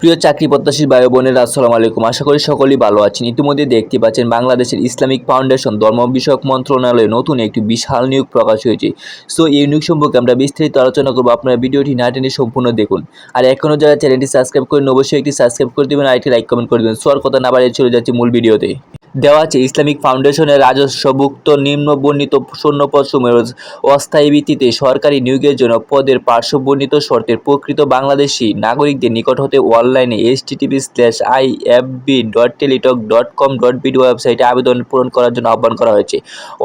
প্রিয় চাকরি প্রত্যাশী ভাই ও বোনেরা আসসালামু আলাইকুম। আশা করি সকলেই ভালো আছেন। ইতিমধ্যে দেখতে পাচ্ছেন বাংলাদেশের ইসলামিক ফাউন্ডেশন ধর্ম বিষয়ক মন্ত্রণালয়ে নতুন একটি বিশাল নিয়োগ প্রকাশ হয়েছে। সো এই নিয়োগ সম্পর্কে আমরা বিস্তারিত আলোচনা করব। আপনারা ভিডিওটি না টেনে সম্পূর্ণ দেখুন। আর এখনও যারা চ্যানেলটি সাবস্ক্রাইব করেন অবশ্যই একটি সাবস্ক্রাইব করে দেবেন আর একটি লাইক কমেন্ট করে দেবেন। সো আর কথা না বাড়িয়ে চলে যাচ্ছি মূল ভিডিওতে। দেওয়া আছে ইসলামিক ফাউন্ডেশনের রাজস্বভুক্ত নিম্নবর্ণিত শূন্যপদসমূহের অস্থায়ী ভিত্তিতে সরকারি নিয়োগের জন্য পদের পার্শ্ববর্ণিত শর্তের প্রকৃত বাংলাদেশি নাগরিকদের নিকট হতে অনলাইনে http://ifb.teletalk.com.bd ওয়েবসাইটে আবেদন পূরণ করার জন্য আহ্বান করা হয়েছে।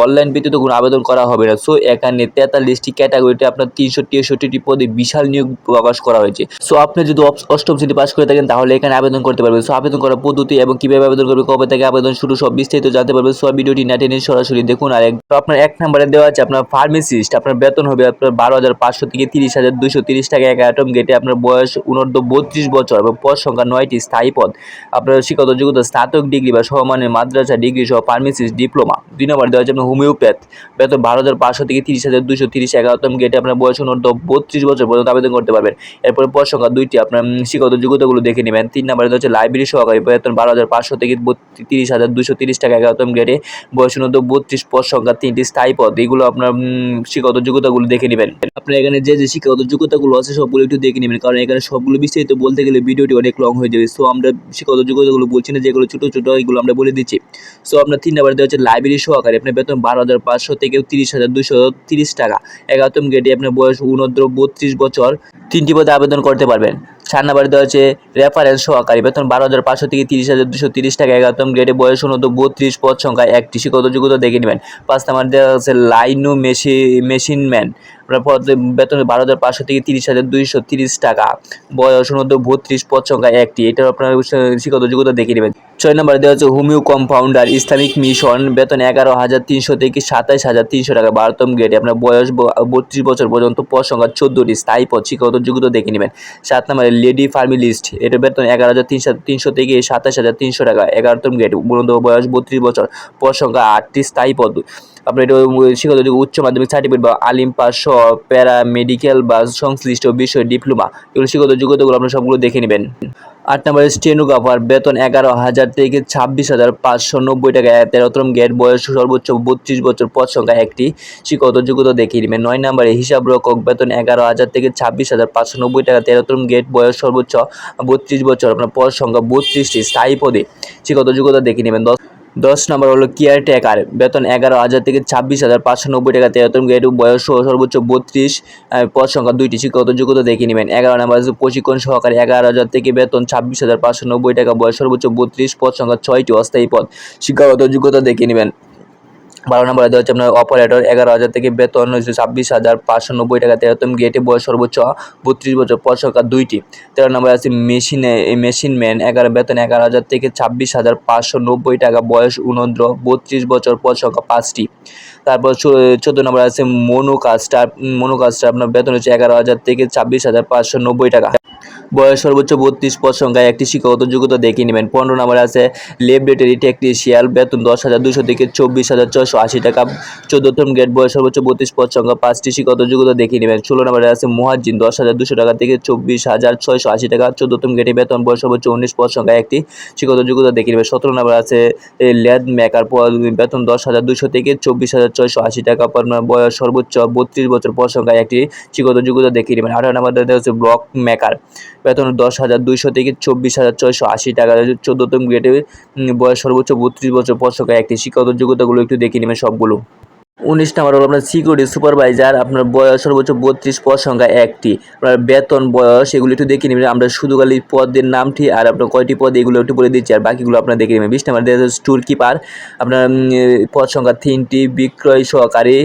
অনলাইন ভিত্তিতে কোনো আবেদন করা হবে না। সো এখানে 43টি ক্যাটাগরিতে আপনার 363টি পদে বিশাল নিয়োগ প্রকাশ করা হয়েছে। সো আপনি যদি অষ্টম শ্রেণী পাস করে থাকেন তাহলে এখানে আবেদন করতে পারবেন। সো আবেদন করার পদ্ধতি এবং কীভাবে আবেদন করবে, কবে থেকে আবেদন শুরু, সব বিস্তারিত জানতে পারবেন। সো ভিডিওটি না টেনে সরাসরি দেখুন। আর আপনার 1 নম্বরে দেওয়া আছে আপনার ফার্মেসিস্ট। আপনার বেতন হবে আপনার 12,500 থেকে 30,230 টাকা। 11ম গেটে আপনার বয়স অনূর্ধ্ব 32 বছর এবং পদ সংখ্যা 9টি। স্থায়ী পদ আপনার শিক্ষাগত যোগ্যতা স্নাতক ডিগ্রি বা সমমানের মাদ্রাসা ডিগ্রি সহ ফার্মেসিস্ট ডিপ্লোমা। 2 নম্বরে দেওয়া আছে আপনার হোমিওপ্যাথ। বেতন 12,500 থেকে 30,230। 11ম গেটে আপনার বয়স অনূর্ধ্ব 32 বছর পর্যন্ত আবেদন করতে পারবেন। এরপরে পদ সংখ্যা 2টি। আপনার শিক্ষাগত যোগ্যতাগুলো দেখে নেবেন। 3 নম্বরে দেওয়া হচ্ছে লাইব্রেরি সহকারী। বেতন 12,500 থেকে 30,230 টাকা। 11ম গেটে বয়স অনূর্ধ্ব 32। পদ সংখ্যা 3টি। স্থায়ী পদ। এগুলো আপনার শিক্ষাগত যোগ্যতাগুলো দেখে নেবেন। আপনার এখানে যে শিক্ষাগত যোগ্যতাগুলো আছে সবগুলো একটু দেখে নেবেন, কারণ এখানে সবগুলো বিস্তারিত বলতে গেলে ভিডিওটি অনেক লং হয়ে যাবে। সো আমরা শিক্ষাগত যোগ্যতাগুলো বলছি না, যেগুলো ছোটো ছোটো এগুলো আমরা বলে দিচ্ছি। সো আপনার 3 নম্বরে দেওয়া হচ্ছে লাইব্রেরি সহকারী। আপনার বেতন 12,500 থেকে 30,230 টাকা। 11ম গেটে আপনার বয়স অনূর্ধ্ব 32 বছর। 3টি পদে আবেদন করতে পারবেন। 4 নম্বরে দেওয়া হচ্ছে রেফারেন্স সহকারী। বেতন 12,500 থেকে 30,230 টাকা। 11ম গ্রেডে বয়স অনূর্ধ্ব 32। পদ সংখ্যা 1টি। শিক্ষাগত যোগ্যতা দেখে নেবেন। 5 নম্বরে দেওয়া হচ্ছে লাইনো মেশিনম্যান। আপনার বেতন 12,500 থেকে 30,230 টাকা। বয়স অনূর্ধ্ব 32। পদ সংখ্যা 1টি। এটাও আপনার শিক্ষাগত যোগ্যতা দেখে নেবেন। 6 নম্বরে দেওয়া হচ্ছে হোমিও কম্পাউন্ডার ইসলামিক মিশন। বেতন 11,300 থেকে 27,300 টাকা। 12ম গ্রেডে আপনার বয়স 32 বছর পর্যন্ত। পদ সংখ্যা 14টি। স্থায়ী পদ। শিক্ষাগত যোগ্যতা দেখে নেবেন। 7 নম্বরে লেডি ফার্মিলিস্ট। এটা বেতন 11,300 থেকে 27,300 টাকা। 11ম গ্রেড। বয়স 32 বছর। পদ সংখ্যা 8টি। স্থায়ী পদ। আপনার এটা শিক্ষাগত যোগ্য উচ্চ মাধ্যমিক সার্টিফিকেট বা আলিম পাস সহ প্যারামেডিক্যাল বা সংশ্লিষ্ট বিষয় ডিপ্লোমা। এগুলো শিক্ষাগত যোগ্যতাগুলো আপনার সবগুলো দেখে নেবেন। 8 নম্বরে স্টেনোগ্রাফার। বেতন 11,000 থেকে 26,590 টাকা। 13ম গ্রেড। বয়স সর্বোচ্চ 32 বছর। পদ সংখ্যা 1টি। শিক্ষাগত যোগ্যতা দেখিয়ে নেবেন। 9 নম্বরে হিসাব রক্ষক। বেতন 11,000 থেকে 26,590 টাকা। 13ম গ্রেড। বয়স সর্বোচ্চ 32 বছর। আপনার পদ সংখ্যা 32টি। স্থায়ী পদে। শিক্ষাগত যোগ্যতা দেখিয়ে নেবেন। 10 নম্বর হলো কেয়ারটেকার। বেতন 11,000 থেকে 26,590 টাকা। 13ম গ্রেড। বয়স সর্বোচ্চ 32। পদ সংখ্যা 2টি। শিক্ষাগত যোগ্যতা দেখে নেবেন। 11 নম্বর প্রশিক্ষণ সহকারী। 11,000 থেকে বেতন 26,590 টাকা। বয়স সর্বোচ্চ 32। পদ সংখ্যা 6টি। অস্থায়ী পদ। শিক্ষাগত যোগ্যতা দেখে নেবেন। 12 নম্বরে দেওয়া হচ্ছে আপনার অপারেটর। 11,000 থেকে বেতন 26,590 টাকা। 13ম গ্রেডে। বয়স সর্বোচ্চ 32 বছর। পদ সংখ্যা 2টি। 13 নম্বরে আছে মেশিনম্যান। বেতন 11,000 থেকে 26,590 টাকা। বয়স অনূর্ধ্ব 32 বছর। পদ সংখ্যা 5টি। তারপর 14 নম্বরে আছে মনোকাস্টার। আপনার বেতন হচ্ছে 11,000 থেকে 26,590 টাকা। বয়স সর্বোচ্চ 32। পদ সংখ্যা 1টি। শিক্ষাগত যোগ্যতা দেখিয়ে নেবেন। 15 নম্বরে আছে ল্যাবরেটরি টেকনিশিয়ান। বেতন 10,200 থেকে 24,680 টাকা। 14ম গ্রেড। বয়স সর্বোচ্চ 32। পদ সংখ্যা 5টি। শিক্ষাগত যোগ্যতা দেখিয়ে নেবেন। 16 নম্বরে আছে মুয়াজ্জিন। 10,200 টাকা থেকে 24,680 টাকা। 14ম গ্রেডে বেতন। বয়স সর্বোচ্চ 19। পদ সংখ্যা 1টি। শিক্ষাগত যোগ্যতা দেখিয়ে নেবেন। 17 নম্বরে আছে ল্যাদ মেকার। বেতন 10,200 থেকে 24,680 টাকা। বয়স সর্বোচ্চ 32 বছর। পদ সংখ্যা 1টি। শিক্ষাগত যোগ্যতা দেখিয়ে নেবেন। 18 নম্বরে হচ্ছে ব্লক মেকার। বেতন 10,200 থেকে 24,680 টাকা। 14ম গ্রেডে। বয়স সর্বোচ্চ 32 বছর। পদ সংখ্যা 1টি। শিক্ষাগত যোগ্যতাগুলো একটু দেখে নেবেন সবগুলো। 19 নম্বর হলো আপনার সিকিউরিটি সুপারভাইজার। আপনার বয়স সর্বোচ্চ 32। পদ সংখ্যা 1টি। আপনার বেতন, বয়স এগুলো একটু দেখে নেবেন। আমরা শুধু খালি পদের নামটি আর আপনার কয়টি পদ এগুলো একটু বলে দিচ্ছি, আর বাকিগুলো আপনার দেখে নেবেন। 20 নম্বর স্টোর কিপার। আপনার পদ সংখ্যা 3টি। বিক্রয় সহকারী।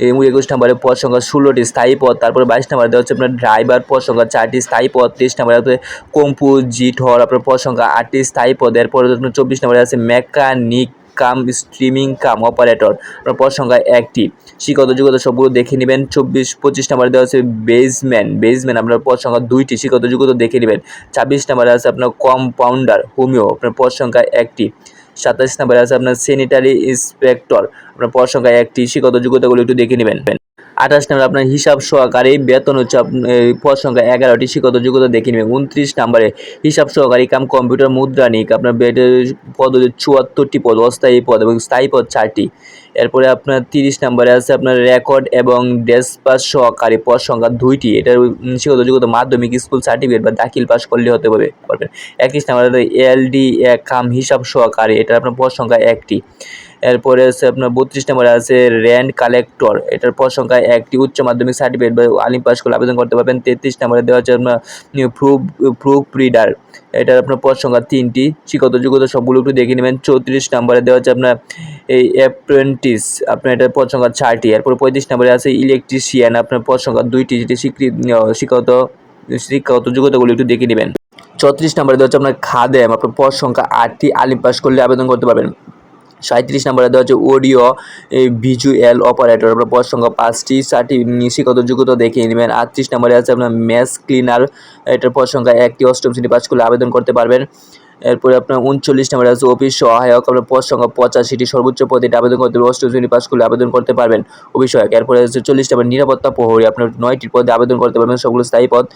21 নম্বরে পদ সংখ্যা 16টি। স্থায়ী পদ। তারপরে 22 নম্বরে দেওয়া হচ্ছে আপনার ড্রাইভার। পদ সংখ্যা 4টি। স্থায়ী পদ। 23 নম্বরে আছে কম্পোজিটর। আপনার পদ সংখ্যা 8টি। স্থায়ী পদ। এরপরে 24 নম্বরে আছে মেকানিক কাম স্ট্রিমিং কাম অপারেটর। আপনার পদ সংখ্যা 1টি। শিক্ষাগত যোগ্যতা সবগুলো দেখে নেবেন। 25 নম্বরে দেওয়া আছে বেজম্যান। আপনার পদ সংখ্যা 2টি। শিক্ষাগত যোগ্যতা দেখে নেবেন। 26 নম্বরে আছে আপনার কম্পাউন্ডার হোমিও। আপনার পদ সংখ্যা 1টি। 27 নম্বরে আছে আপনার স্যানিটারি ইন্সপেক্টর। আপনার পদ সংখ্যা 1টি। শিক্ষাগত যোগ্যতাগুলো একটু দেখে নেবেন। 28 নম্বরে আপনার হিসাব সহকারী বেতন হচ্ছে পদ সংখ্যা 11টি, শিক্ষাগত যোগ্যতা দেখে নেবেন। 29 নম্বরে হিসাব সহকারী কাম কম্পিউটার মুদ্রানিক, আপনার পদ হচ্ছে 74টি পদ, অস্থায়ী পদ এবং স্থায়ী পদ 4টি। এরপরে আপনার 30 নম্বরে আছে আপনার রেকর্ড এবং ডেসপাস সহকারী, পদ সংখ্যা 2টি। এটার শিক্ষাগত যোগ্যতা মাধ্যমিক স্কুল সার্টিফিকেট বা দাখিল পাস করলে হতে পারবেন। 31 নম্বরে এলডি কাম হিসাব সহকারী, এটার আপনার পদ সংখ্যা 1টি। এরপরে আছে আপনার 32 নম্বরে আছে র্যান্ড কালেক্টর, এটার পদ সংখ্যা 1টি, উচ্চ মাধ্যমিক সার্টিফিকেট বা আলিম পাস করলে আবেদন করতে পারবেন। 33 নম্বরে দেওয়া হচ্ছে আপনার প্রুফ রিডার, এটার আপনার পদ সংখ্যা 3টি, শিক্ষাগত যোগ্যতা সবগুলো একটু দেখে নেবেন। 34 নম্বরে দেওয়া হচ্ছে আপনার এই অ্যাপ্রেন্টিস, আপনার এটার পদ সংখ্যা 4টি। এরপর 35 নম্বরে আছে ইলেকট্রিশিয়ান, আপনার পদ সংখ্যা 2টি, যেটি শিক্ষাগত যোগ্যতাগুলো একটু দেখে নেবেন। 34 নম্বরে দেওয়া হচ্ছে আপনার খাদেম, আপনার পদ সংখ্যা 8টি, আলিম পাস করলে আবেদন করতে পারবেন। 37 নম্বরে দেওয়া হচ্ছে অডিও ভিজুয়াল অপারেটর, আপনার পদ সংখ্যা 5টি, 4টি, শিক্ষাগত যোগ্যতা দেখিয়ে নেবেন। 38 নম্বরে আছে আপনার মেস ক্লিনার, এটার পদ সংখ্যা 1টি, 8ম শ্রেণী পাস করলে আবেদন করতে পারবেন। এরপরে আপনার 39 নম্বরে আছে অফিস সহায়ক, আপনার পদ সংখ্যা 85টি, সর্বোচ্চ পদে আবেদন করতে পারবেন, 8ম শ্রেণী পাস করলে আবেদন করতে পারবেন অফিস সহায়ক। এরপরে আছে 40 নম্বর নিরাপত্তা প্রহরী, আপনার 9টি পদে আবেদন করতে পারবেন, সবগুলো স্থায়ী পদ।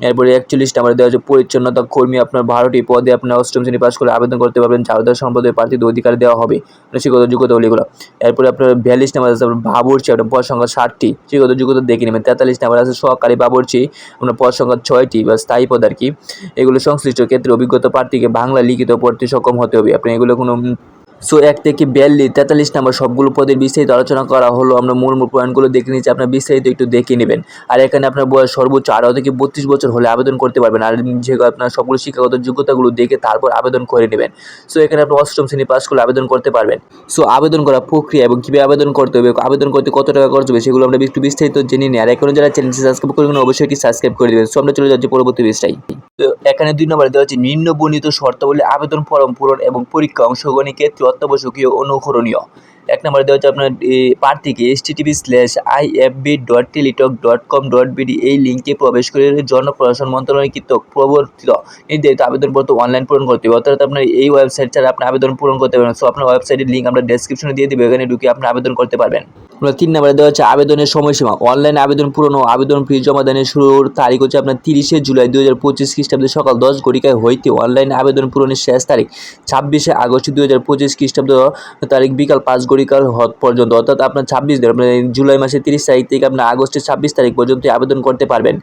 এরপরে 41 নম্বরে দেওয়া হচ্ছে পরিচ্ছন্নতা কর্মী, আপনার 12টি পদে আপনার 8ম শ্রেণী পাস করে আবেদন করতে পারবেন, ঝাড়ুদার সম্প্রদায়ের প্রার্থীদের অধিকার দেওয়া হবে, শিক্ষাগত যোগ্যতা এগুলো। এরপরে আপনার 42 নম্বরে আছে আপনার বাবুর্চি, আপনার পদ সংখ্যা 60টি, শিক্ষাগত যোগ্যতা দেখে নেবেন। 43 নম্বরে আছে সহকারী বাবুর্চি, আপনার পদ সংখ্যা 6টি বা স্থায়ী পদ আর কি। এগুলো সংশ্লিষ্ট ক্ষেত্রে অভিজ্ঞতা প্রার্থীকে বাংলা লিখিত পড়তে সক্ষম হতে হবে, আপনি এগুলো কোনো 1 থেকে 43 নম্বর সবগুলো পদের বিস্তারিত আলোচনা করা হলো। আমরা মূল পয়েন্টগুলো দেখে নিচ্ছি, আপনার বিস্তারিত একটু দেখে নেবেন। আর এখানে আপনার বয়স সর্বোচ্চ 18 থেকে 32 বছর হলে আবেদন করতে পারবেন। আর যেগুলো আপনার সবগুলো শিক্ষাগত যোগ্যতাগুলো দেখে তারপর আবেদন করে নেবেন। এখানে আপনি 8ম শ্রেণী পাস করলে আবেদন করতে পারবেন। আবেদন করার প্রক্রিয়া এবং কীভাবে আবেদন করতে হবে, আবেদন করতে কত টাকা খরচ হবে, সেগুলো আমরা একটু বিস্তারিত জেনে নিই। আর এখনও যারা চ্যানেলটি সাবস্ক্রাইব করবেন অবশ্যই এটি সাবস্ক্রাইব করে দেবেন। আমরা চলে যাচ্ছি পরবর্তী পৃষ্ঠায়। এখানে 2 নম্বরে দেওয়া হচ্ছে নিম্ন বর্ণিত শর্তাবলী আবেদন ফর্ম পূরণ এবং পরীক্ষা অংশগ্রহণের ক্ষেত্রে অত্যাবশ্যকীয় অনুসরণীয়। 1 নম্বরে দেওয়া হচ্ছে আপনার প্রার্থীকে http://ifb.teletalk.com.bd এই লিঙ্কে প্রবেশ করে জনপ্রশাসন মন্ত্রণালয় কর্তৃক প্রবর্তিত নির্ধারিত আবেদনপত্র অনলাইন পূরণ করতে হবে। অর্থাৎ আপনার এই ওয়েবসাইট ছাড়া আপনি আবেদন পূরণ করতে পারবেন। আপনার ওয়েবসাইটের লিঙ্ক আমরা ডেসক্রিপশনে দিয়ে দেবো, এখানে ঢুকে আপনি আবেদন করতে পারবেন। 3 নম্বরে দেওয়া হচ্ছে আবেদনের সময়সীমা। অনলাইন আবেদন পূরণ ও আবেদন ফি জমা দানের শুরুর তারিখ হচ্ছে আপনার 30শে জুলাই 2025 খ্রিস্টাব্দে সকাল 10 ঘটিকায় হইতে অনলাইন আবেদন পূরণের শেষ তারিখ 26শে আগস্ট 2025 খ্রিস্টাব্দ তারিখ বিকাল 5 ঘটিকার পর্যন্ত। অর্থাৎ আপনার 26 দিন, আপনার জুলাই মাসের 30 তারিখ থেকে আপনার আগস্টের 26 তারিখ পর্যন্ত আবেদন করতে পারবেন।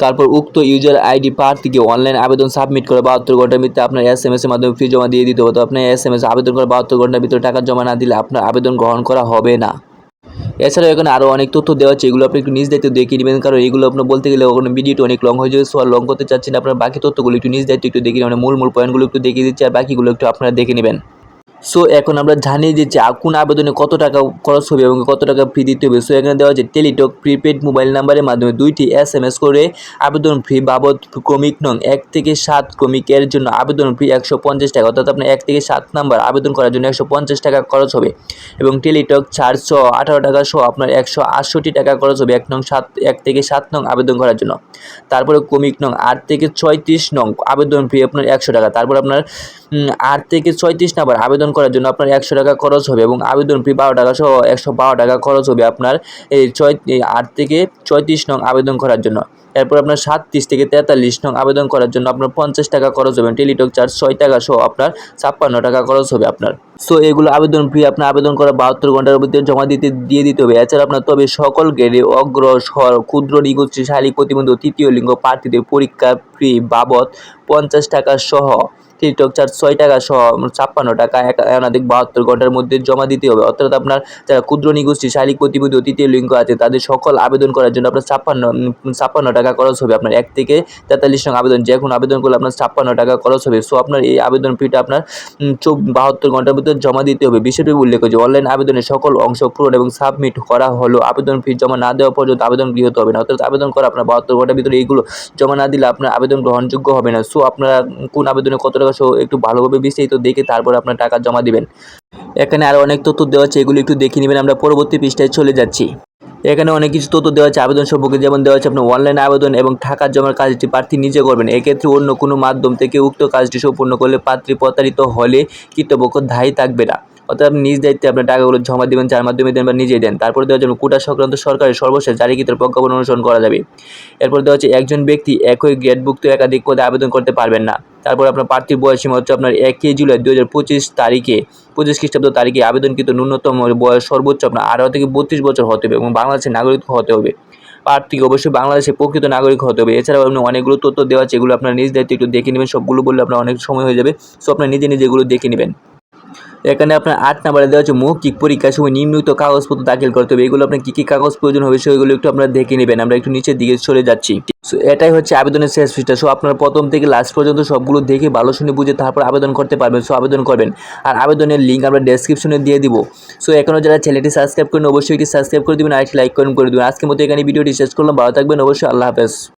তারপর উক্ত ইউজার আইডি প্রার্থীকে অনলাইন আবেদন সাবমিট করে 72 ঘন্টার ভিতরে আপনার SMS এর মাধ্যমে ফি জমা দিয়ে দিতে হবে। তো আপনার SMS আবেদন করে 72 ঘন্টার ভিতরে টাকা জমা না দিলে আপনার আবেদন গ্রহণ করা হবে না। এছাড়াও এখানে আরও অনেক তথ্য দেওয়া আছে, এগুলো আপনি একটু নিজ দায়িত্ব দেখে নেবেন, কারণ এগুলো আপনার বলতে গেলে ওখানে ভিডিওটা অনেক লং হয়ে যাবে। আর লং করতে চাচ্ছেন আপনার বাকি তথ্যগুলো একটু নিজ দায়িত্ব একটু দেখে নেবেন, মূল পয়েন্টগুলো একটু দেখিয়ে দিচ্ছি আর বাকিগুলো একটু আপনারা দেখে নেবেন। এখন আমরা জানিয়ে দিচ্ছি কোন আবেদনে কত টাকা খরচ হবে এবং কত টাকা ফি দিতে হবে। এখানে দেওয়া আছে টেলিটক প্রিপেড মোবাইল নাম্বারের মাধ্যমে 2টি SMS করে আবেদন ফি বাবদ ক্রমিক নং 1 থেকে 7 ক্রমিকের জন্য আবেদন ফি 150 টাকা। অর্থাৎ আপনার 1 থেকে 7 নাম্বার আবেদন করার জন্য 150 টাকা খরচ হবে এবং টেলিটক চার্জ 18 টাকা সহ আপনার 168 টাকা খরচ হবে 1 থেকে 7 নং আবেদন করার জন্য। তারপরে ক্রমিক নং 8 থেকে 36 নং আবেদন ফি আপনার 100 টাকা। তারপর আপনার 8 থেকে 36 নাম্বার আবেদন করার জন্য আপনার 100 টাকা খরচ হবে এবং আবেদন ফি 12 টাকা সহ 112 টাকা খরচ হবে আপনার এই 8 থেকে 36 নং আবেদন করার জন্য। এরপর আপনার 37 থেকে 43 নং আবেদন করার জন্য আপনার 50 টাকা খরচ হবে, টেলিটক চার্জ 6 টাকা সহ আপনার 56 টাকা খরচ হবে আপনার। এগুলো আবেদন ফি আপনার আবেদন করা 72 ঘন্টার মধ্যে জমা দিয়ে দিতে হবে। এছাড়া আপনার তবে সকল গ্রেডে অগ্রসর ক্ষুদ্র নিগোষ্ঠী শারীরিক প্রতিবন্ধী তৃতীয় লিঙ্গ প্রার্থীদের পরীক্ষা ফি বাবদ 50 টাকা সহ টেলিটক চার্জ 6 টাকা সহ 56 টাকা একাধিক 72 ঘন্টার মধ্যে জমা দিতে হবে। অর্থাৎ আপনার যারা ক্ষুদ্র নিগোষ্ঠী শারীরিক প্রতিবন্ধী তৃতীয় লিঙ্গ আছে তাদের সকল আবেদন করার জন্য আপনার 56 টাকা খরচ হবে। আপনার 1 থেকে 43 নং আবেদন যে কোনো আবেদন করলে আপনার 56 টাকা খরচ হবে। আপনার এই আবেদন ফিটা আপনার 72 ঘন্টার মধ্যে জমা দিতে হবে। বিশেষভাবে উল্লেখ যে অনলাইন আবেদনের সকল অংশ পূরণ এবং সাবমিট করা হলো আবেদন ফি জমা না দেওয়া পর্যন্ত আবেদন গৃহীত হবে না। অর্থাৎ আবেদন করা আপনার 72 ঘন্টার ভিতরে এইগুলো জমা না দিলে আপনার আবেদন গ্রহণযোগ্য হবে না। আপনারা কোন আবেদনে কত টাকা একটু ভালোভাবে বিস্তারিত দেখে তারপর আপনার টাকা জমা দিবেন। এখানে আরও অনেক তথ্য দেওয়া আছে, এগুলো একটু দেখে নেবেন। আমরা পরবর্তী পৃষ্ঠায় চলে যাচ্ছি। এখানে অনেক কিছু তথ্য দেওয়া আছে আবেদন সম্পর্কে, যেমন দেওয়া আছে আপনার অনলাইন আবেদন এবং টাকা জমার কাজটি প্রার্থী নিজে করবেন। এক্ষেত্রে অন্য কোনো মাধ্যম থেকে উক্ত কাজটি সম্পূর্ণ করলে প্রার্থী প্রতারিত হলে কর্তৃপক্ষ দায়ী থাকবে না। অর্থাৎ আপনি নিজ দায়িত্বে আপনার টাকাগুলো জমা দেবেন, যার মাধ্যমে দেন বা নিজেই দেন। তারপরে দেওয়া যাবে কোটা সংক্রান্ত সরকারের সর্বশেষ জারিকৃত প্রজ্ঞাপন অনুসরণ করা যাবে। এরপর দেওয়া হচ্ছে একজন ব্যক্তি একই গ্রেডভুক্ত একাধিক পদে আবেদন করতে পারবেন না। তারপর আপনার প্রার্থীর বয়সসীমা হচ্ছে আপনার 1 জুলাই 2025 তারিখে 25 খ্রিস্টাব্দ তারিখে আবেদনকৃত ন্যূনতম বয়স সর্বোচ্চ আপনার 18 থেকে 32 বছর হতে হবে এবং বাংলাদেশের নাগরিক হতে হবে। প্রার্থীকে অবশ্যই বাংলাদেশের প্রকৃত নাগরিক হতে হবে। এছাড়াও আপনি অনেকগুলো তথ্য দেওয়া আছে, এগুলো আপনার নিজ দায়িত্বে একটু দেখে নেবেন। সবগুলো বললে আপনার অনেক সময় হয়ে যাবে, সো আপনার নিজে নিজে এগুলো দেখে নেবেন। এখানে আপনার 8 নাম্বারে দেওয়া হচ্ছে মৌখিক পরীক্ষার সময় নিম্নলিখিত কাগজপত্র দাখিল করতে হবে। এগুলো আপনার কী কাগজ প্রয়োজন হবে সেগুলো একটু আপনারা দেখে নেবেন। আমরা একটু নিচের দিকে চলে যাচ্ছি। সো এটাই হচ্ছে আবেদনের শেষ পৃষ্ঠা। সো আপনারা প্রথম থেকে লাস্ট পর্যন্ত সবগুলো দেখে ভালো শুনে বুঝে তারপর আবেদন করতে পারবেন। সো আবেদন করবেন, আর আবেদনের লিঙ্ক আমরা ডেসক্রিপশনে দিয়ে দিব। সো এখনও যারা চ্যানেলটি সাবস্ক্রাইব করেন অবশ্যই এটি সাবস্ক্রাইব করে দেবেন, আর একটি লাইক করে দেবেন। আজকের মতো এখানে ভিডিওটি শেষ করলাম। ভালো থাকবেন, অবশ্যই আল্লাহ হাফেজ।